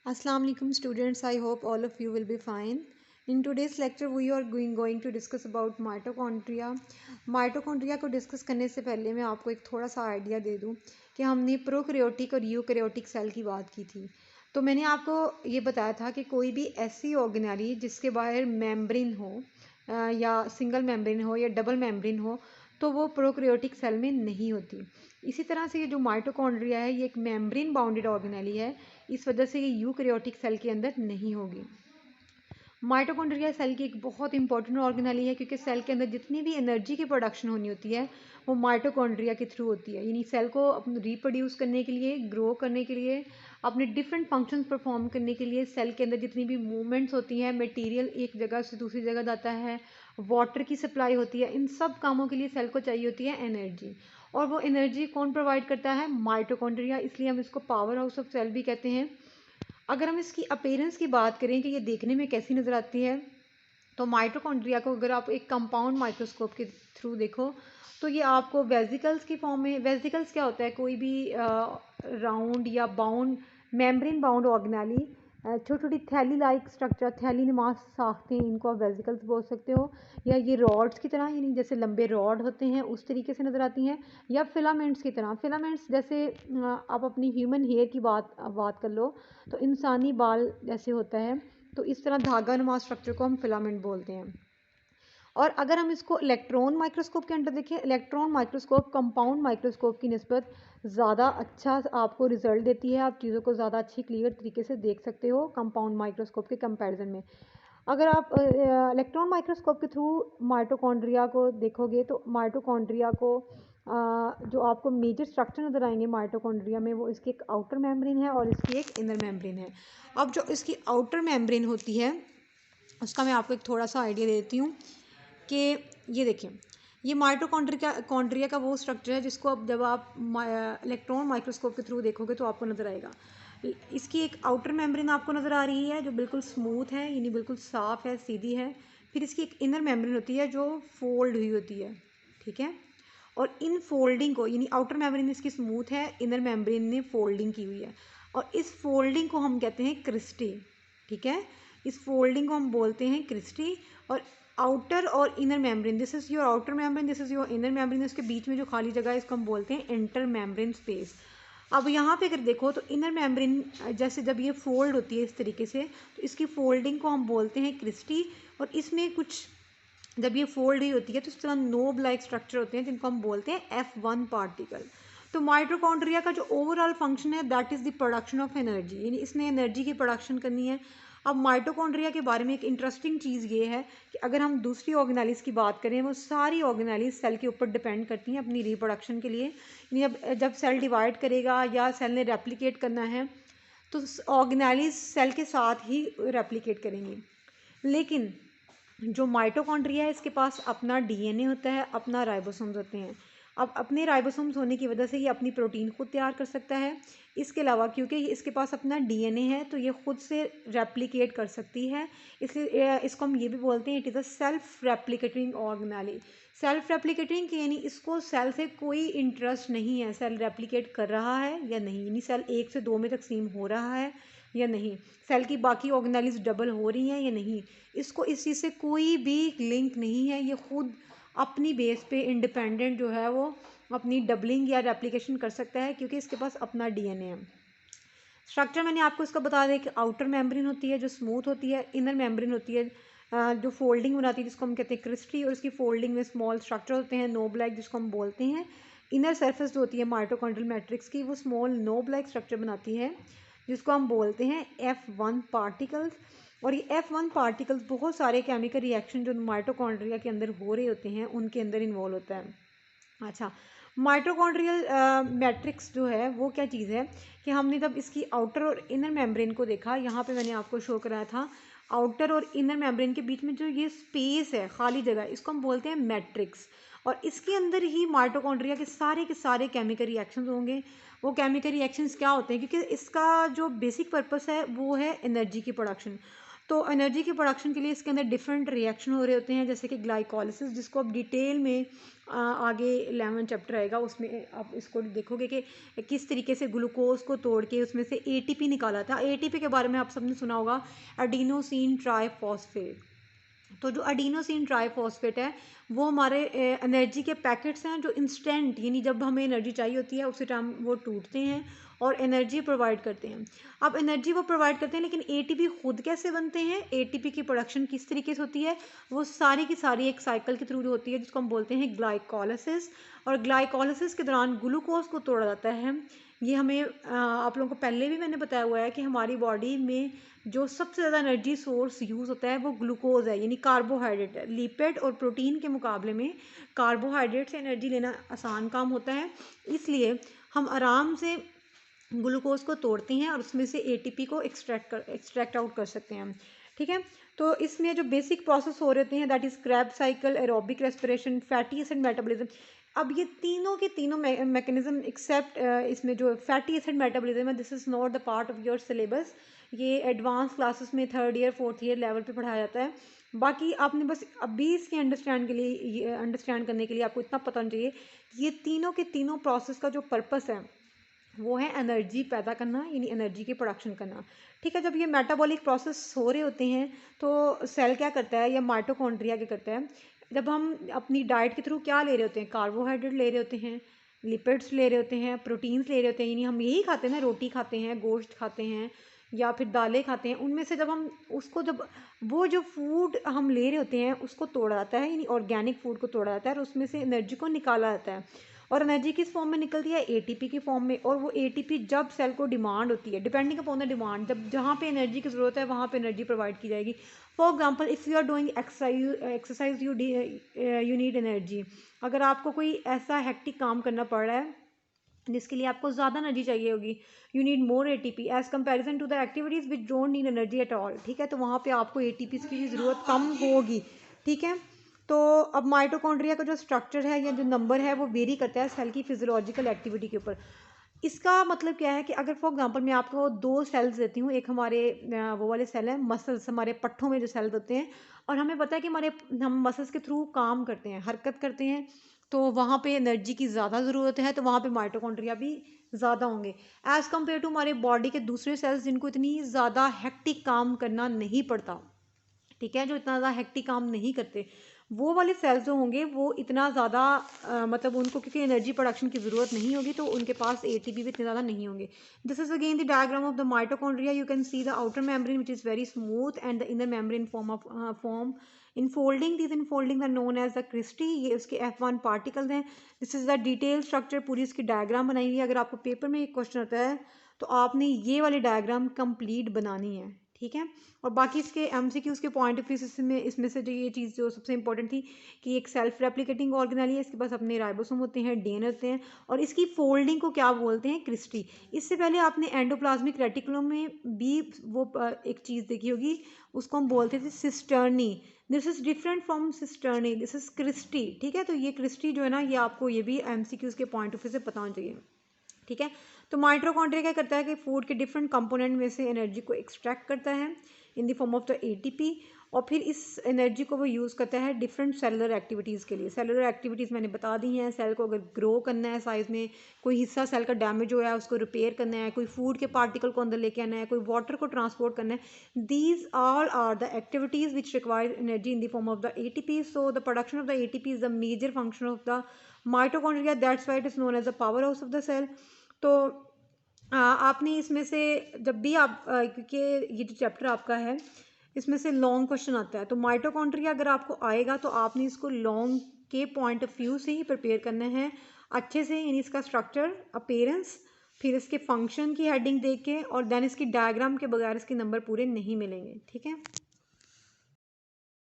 Assalamu alaikum students. I hope all of you will be fine. In today's lecture we are going to discuss about mitochondria. Mitochondria को discuss करने से पहले मैं आपको एक थोड़ा सा आइडिया दे दूं कि हमने प्रोकैरियोटिक और यूकैरियोटिक सेल की बात की थी। तो मैंने आपको ये बताया था कि कोई भी ऐसी ऑर्गेनेली जिसके बाहर मेम्ब्रेन हो या सिंगल मेम्ब्रेन हो या डबल मेम्ब्रेन हो तो वो प्रोकैरियोटिक सेल में नहीं होती। इसी तरह से ये जो माइटोकॉन्ड्रिया है ये एक मेम्ब्रेन बाउंडेड ऑर्गेनेली है, इस वजह से ये यूकैरियोटिक सेल के अंदर नहीं होगी। माइटोकॉन्ड्रिया सेल की एक बहुत इंपॉर्टेंट ऑर्गेनेली है क्योंकि सेल के अंदर जितनी भी एनर्जी की प्रोडक्शन होनी होती है वो माइटोकॉन्ड्रिया के थ्रू होती है। यानी सेल को अपने रिप्रोड्यूस करने के लिए, ग्रो करने के लिए, अपने डिफरेंट फंक्शन परफॉर्म करने के लिए सेल के अंदर जितनी भी मूवमेंट्स होती हैं, मटेरियल एक जगह से दूसरी जगह जाता है, वाटर की सप्लाई होती है, इन सब कामों के लिए सेल को चाहिए होती है एनर्जी। और वो एनर्जी कौन प्रोवाइड करता है? माइटोकॉन्ड्रिया। इसलिए हम इसको पावर हाउस ऑफ सेल भी कहते हैं। अगर हम इसकी अपीयरेंस की बात करें कि ये देखने में कैसी नज़र आती है, तो माइटोकॉन्ड्रिया को अगर आप एक कंपाउंड माइक्रोस्कोप के थ्रू देखो तो ये आपको वेसिकल्स की फॉर्म में, वेसिकल्स क्या होता है? कोई भी राउंड या बाउंड मेम्ब्रेन बाउंड ऑर्गेनेली, छोटी छोटी थैली लाइक स्ट्रक्चर, थैली नुमा साख्तें, इनको आप वेसिकल्स बोल सकते हो। या ये रॉड्स की तरह, यानी जैसे लंबे रॉड होते हैं उस तरीके से नज़र आती हैं, या फिलामेंट्स की तरह। फिलामेंट्स जैसे आप अपनी ह्यूमन हेयर की बात कर लो तो इंसानी बाल जैसे होता है, तो इस तरह धागा नुमा स्ट्रक्चर को हम फिलामेंट बोलते हैं। और अगर हम इसको इलेक्ट्रॉन माइक्रोस्कोप के अंदर देखें, इलेक्ट्रॉन माइक्रोस्कोप कंपाउंड माइक्रोस्कोप की निस्बत ज़्यादा अच्छा आपको रिजल्ट देती है। आप चीज़ों को ज़्यादा अच्छी क्लियर तरीके से देख सकते हो कंपाउंड माइक्रोस्कोप के कंपैरिजन में। अगर आप इलेक्ट्रॉन माइक्रोस्कोप के थ्रू माइटोकॉन्ड्रिया को देखोगे तो माइटोकॉन्ड्रिया को जो आपको मेजर स्ट्रक्चर नज़र आएंगे माइटोकॉन्ड्रिया में, वो इसकी एक आउटर मेम्ब्रेन है और इसकी एक इनर मेम्ब्रेन है। अब जो इसकी आउटर मेम्ब्रेन होती है उसका मैं आपको एक थोड़ा सा आइडिया देती हूँ कि ये देखिए, ये माइटोकॉन्ड्रिया का वो स्ट्रक्चर है जिसको अब जब आप इलेक्ट्रॉन माइक्रोस्कोप के थ्रू देखोगे तो आपको नज़र आएगा। इसकी एक आउटर मेम्ब्रेन आपको नज़र आ रही है जो बिल्कुल स्मूथ है, यानी बिल्कुल साफ़ है, सीधी है। फिर इसकी एक इनर मेम्ब्रेन होती है जो फोल्ड हुई होती है, ठीक है। और इन फोल्डिंग को, यानी आउटर मेम्ब्रेन इसकी स्मूथ है, इनर मेम्ब्रेन ने फोल्डिंग की हुई है, और इस फोल्डिंग को हम कहते हैं क्रिस्टी, ठीक है। इस फोल्डिंग को हम बोलते हैं क्रिस्टी। और आउटर और inner membrane, this is your outer membrane, this is your inner membrane, इसके बीच में जो खाली जगह है इसको हम बोलते हैं इंटर मेम्ब्रेन स्पेस। अब यहाँ पे अगर देखो तो इनर मेम्ब्रेन जैसे जब ये फोल्ड होती है इस तरीके से, तो इसकी फोल्डिंग को हम बोलते हैं क्रिस्टी। और इसमें कुछ जब ये फोल्ड ही होती है तो इस तरह नोब लाइक स्ट्रक्चर होते हैं जिनको हम बोलते हैं F1 पार्टिकल। तो माइटोकॉन्ड्रिया का जो ओवरऑल फंक्शन है that is the production of energy, यानी इसने एनर्जी की प्रोडक्शन करनी है। अब माइटोकॉन्ड्रिया के बारे में एक इंटरेस्टिंग चीज़ ये है कि अगर हम दूसरी ऑर्गेनेलीज की बात करें, वो सारी ऑर्गेनेलीज सेल के ऊपर डिपेंड करती हैं अपनी रिप्रोडक्शन के लिए। यानी जब सेल डिवाइड करेगा या सेल ने रेप्लिकेट करना है तो ऑर्गेनेलीज सेल के साथ ही रेप्लिकेट करेंगी। लेकिन जो माइटोकॉन्ड्रिया है इसके पास अपना डीएनए होता है, अपना राइबोसोम्स होते हैं। अब अपने राइबोसोम्स होने की वजह से ये अपनी प्रोटीन खुद तैयार कर सकता है। इसके अलावा क्योंकि इसके पास अपना डीएनए है तो ये खुद से रेप्लिकेट कर सकती है, इसलिए इसको हम ये भी बोलते हैं it is a self replicating organelle. Self replicating यानी इसको सेल से कोई इंटरेस्ट नहीं है सेल रेप्लिकेट कर रहा है या नहीं, यानी सेल 1 से 2 में तकसीम हो रहा है या नहीं, सेल की बाकी ऑर्गेनेलीज डबल हो रही हैं या नहीं, इसको इस चीज़ से कोई भी लिंक नहीं है। ये खुद अपनी बेस पे इंडिपेंडेंट जो है वो अपनी डबलिंग या रेप्लिकेशन कर सकता है क्योंकि इसके पास अपना डीएनए है। स्ट्रक्चर मैंने आपको इसका बता दें कि आउटर मेम्ब्रेन होती है जो स्मूथ होती है, इनर मेम्ब्रेन होती है जो फोल्डिंग बनाती है जिसको हम कहते हैं क्रिस्टी, और इसकी फोल्डिंग में स्मॉल स्ट्रक्चर होते हैं नोब लाइक जिसको हम बोलते हैं। इनर सरफेस जो होती है माइटोकॉन्ड्रियल मैट्रिक्स की वो स्मॉल नोब लाइक स्ट्रक्चर बनाती है जिसको हम बोलते हैं F1 पार्टिकल्स। और ये F1 पार्टिकल्स बहुत सारे केमिकल रिएक्शन जो माइटोकॉन्ड्रिया के अंदर हो रहे होते हैं उनके अंदर इन्वॉल्व होता है। अच्छा, माइटोकॉन्ड्रियल मैट्रिक्स जो है वो क्या चीज़ है कि हमने जब इसकी आउटर और इनर मेम्ब्रेन को देखा, यहाँ पे मैंने आपको शो कराया था आउटर और इनर मेम्ब्रेन के बीच में जो ये स्पेस है, खाली जगह, इसको हम बोलते हैं मैट्रिक्स। और इसके अंदर ही माइटोकॉन्ड्रिया के सारे केमिकल रिएक्शंस होंगे। वो केमिकल रिएक्शंस क्या होते हैं, क्योंकि इसका जो बेसिक पर्पस है वो है एनर्जी की प्रोडक्शन। तो एनर्जी की प्रोडक्शन के लिए इसके अंदर डिफरेंट रिएक्शन हो रहे होते हैं, जैसे कि ग्लाइकोलिसिस जिसको अब डिटेल में आगे 11 चैप्टर आएगा, उसमें आप इसको देखोगे कि किस तरीके से ग्लूकोज को तोड़ के उसमें से एटीपी निकाला था। एटीपी के बारे में आप सबने सुना होगा, एडिनोसिन ट्राइफॉस्फेट। तो जो एडिनोसिन ट्राइफॉस्फेट है वो हमारे एनर्जी के पैकेट्स हैं जो इंस्टेंट, यानी जब हमें एनर्जी चाहिए होती है उसी टाइम वो टूटते हैं और एनर्जी प्रोवाइड करते हैं। अब एनर्जी वो प्रोवाइड करते हैं, लेकिन एटीपी खुद कैसे बनते हैं, एटीपी की प्रोडक्शन किस तरीके से होती है, वो सारी की सारी एक साइकिल के थ्रू होती है जिसको हम बोलते हैं ग्लाइकोलिसिस। और ग्लाइकोलिसिस के दौरान ग्लूकोज को तोड़ा जाता है। ये हमें आप लोगों को पहले भी मैंने बताया हुआ है कि हमारी बॉडी में जो सबसे ज़्यादा एनर्जी सोर्स यूज़ होता है वो ग्लूकोज है, यानी कार्बोहाइड्रेट है। लिपिड और प्रोटीन के मुकाबले में कार्बोहाइड्रेट से एनर्जी लेना आसान काम होता है, इसलिए हम आराम से ग्लूकोज को तोड़ते हैं और उसमें से एटीपी को एक्सट्रैक्ट आउट कर सकते हैं हम। ठीक है, तो इसमें जो बेसिक प्रोसेस हो रहे होते हैं that is Krebs cycle, aerobic respiration, fatty acid metabolism. अब ये तीनों के तीनों मैकेनिज्म एक्सेप्ट इसमें जो फैटी एसिड मेटाबॉलिज्म है, this is not the part of your syllabus. ये एडवांस क्लासेस में 3rd year 4th year level पे पढ़ाया जाता है। बाकी आपने बस अभी इसके अंडरस्टैंड करने के लिए आपको इतना पता होना चाहिए कि ये तीनों के तीनों प्रोसेस का जो पर्पस है वो है एनर्जी पैदा करना, यानी एनर्जी की प्रोडक्शन करना। ठीक है, जब ये मेटाबॉलिक प्रोसेस हो रहे होते हैं तो सेल क्या करता है, या माइटोकॉन्ड्रिया क्या करता है, जब हम अपनी डाइट के थ्रू क्या ले रहे होते हैं, कार्बोहाइड्रेट ले रहे होते हैं, लिपिड्स ले रहे होते हैं, प्रोटीन्स ले रहे होते हैं, यानी हम यही खाते हैं ना, रोटी खाते हैं, गोश्त खाते हैं या फिर दालें खाते हैं, उनमें से जब हम उसको जब वो जो फूड हम ले रहे होते हैं उसको तोड़ा जाता है, यानी ऑर्गेनिक फूड को तोड़ा जाता है और उसमें से एनर्जी को निकाला जाता है। और एनर्जी किस फॉर्म में निकलती है, एटीपी की फॉर्म में। और वो एटीपी जब सेल को डिमांड होती है, डिपेंडिंग अपॉन द डिमांड, जब जहाँ पे एनर्जी की ज़रूरत है वहाँ पे एनर्जी प्रोवाइड की जाएगी। For example if you are doing exercise you need energy. अगर आपको कोई ऐसा हेक्टिक काम करना पड़ रहा है जिसके लिए आपको ज़्यादा एनर्जी चाहिए होगी, you need more ATP as comparison to the activities which don't need energy at all. ठीक है, तो वहाँ पे आपको एटीपी की ज़रूरत कम होगी। ठीक है, तो अब माइटोकॉन्ड्रिया का जो स्ट्रक्चर है या जो नंबर है वो वेरी करता है सेल की फिजियोलॉजिकल एक्टिविटी के ऊपर। इसका मतलब क्या है कि अगर फॉर एग्जांपल मैं आपको 2 सेल्स देती हूँ, एक हमारे वो वाले सेल हैं मसल्स, हमारे पट्ठों में जो सेल्स होते हैं, और हमें पता है कि हम मसल्स के थ्रू काम करते हैं, हरकत करते हैं, तो वहाँ पे एनर्जी की ज़्यादा ज़रूरत है, तो वहाँ पे माइटोकॉन्ड्रिया भी ज़्यादा होंगे एज़ कम्पेयर टू हमारे बॉडी के दूसरे सेल्स जिनको इतनी ज़्यादा हेक्टिक काम करना नहीं पड़ता। ठीक है, जो इतना ज़्यादा हेक्टिक काम नहीं करते, वो वाले सेल्स जो होंगे वो इतना ज़्यादा मतलब उनको क्योंकि एनर्जी प्रोडक्शन की ज़रूरत नहीं होगी तो उनके पास एटीपी भी इतने ज़्यादा नहीं होंगे। This is again the diagram of the mitochondria. You can see the outer membrane which is very smooth and the inner membrane form infolding. These infolding are known as the cristae. ये उसके F1 particles हैं। This is the detail structure, पूरी इसकी diagram बनाई हुई है। अगर आपको पेपर में एक क्वेश्चन आता है तो आपने ये वाली डायग्राम कंप्लीट बनानी है। ठीक है, और बाकी इसके एमसीक्यूज़ के पॉइंट ऑफ व्यू इसमें से जो ये चीज़ जो सबसे इंपॉर्टेंट थी कि एक सेल्फ रेप्लिकेटिंग ऑर्गेनेल है, इसके पास अपने राइबोसोम होते हैं, डीएनए होते हैं, और इसकी फोल्डिंग को क्या बोलते हैं, क्रिस्टी। इससे पहले आपने एंडोप्लाज्मिक रेटिकुलम में भी वो एक चीज़ देखी होगी, उसको हम बोलते थे cisternae. This is different from cisternae, this is cristae. ठीक है, तो ये क्रिस्टी जो है ना, ये आपको ये भी एमसीक्यूज़ के पॉइंट ऑफ व्यू से पता होना चाहिए। ठीक है, तो माइटोकॉन्ड्रिया क्या करता है कि फूड के डिफरेंट कंपोनेंट में से एनर्जी को एक्सट्रैक्ट करता है इन the form of the ATP, और फिर इस एनर्जी को वो यूज़ करता है डिफरेंट सेलुलर एक्टिविटीज़ के लिए। सेलुलर एक्टिविटीज़ मैंने बता दी हैं, सेल को अगर ग्रो करना है साइज़ में, कोई हिस्सा सेल का डैमेज हुआ है उसको रिपेयर करना है, कोई फूड के पार्टिकल को अंदर लेके आना है, कोई वाटर को ट्रांसपोर्ट करना है, these all are the activities which require energy in the form of the ATP. So the production of the ATP is the major function of the mitochondria, that's why it is known as the power house of the cell. तो आपने इसमें से जब भी आप क्योंकि ये जो चैप्टर आपका है इसमें से लॉन्ग क्वेश्चन आता है, तो माइटोकॉन्ड्रिया अगर आपको आएगा तो आपने इसको लॉन्ग के पॉइंट ऑफ व्यू से ही प्रिपेयर करना है अच्छे से, यानी इसका स्ट्रक्चर, अपीयरेंस, फिर इसके फंक्शन की हेडिंग देख के, और देन इसकी डायग्राम के बगैर इसके नंबर पूरे नहीं मिलेंगे। ठीक है।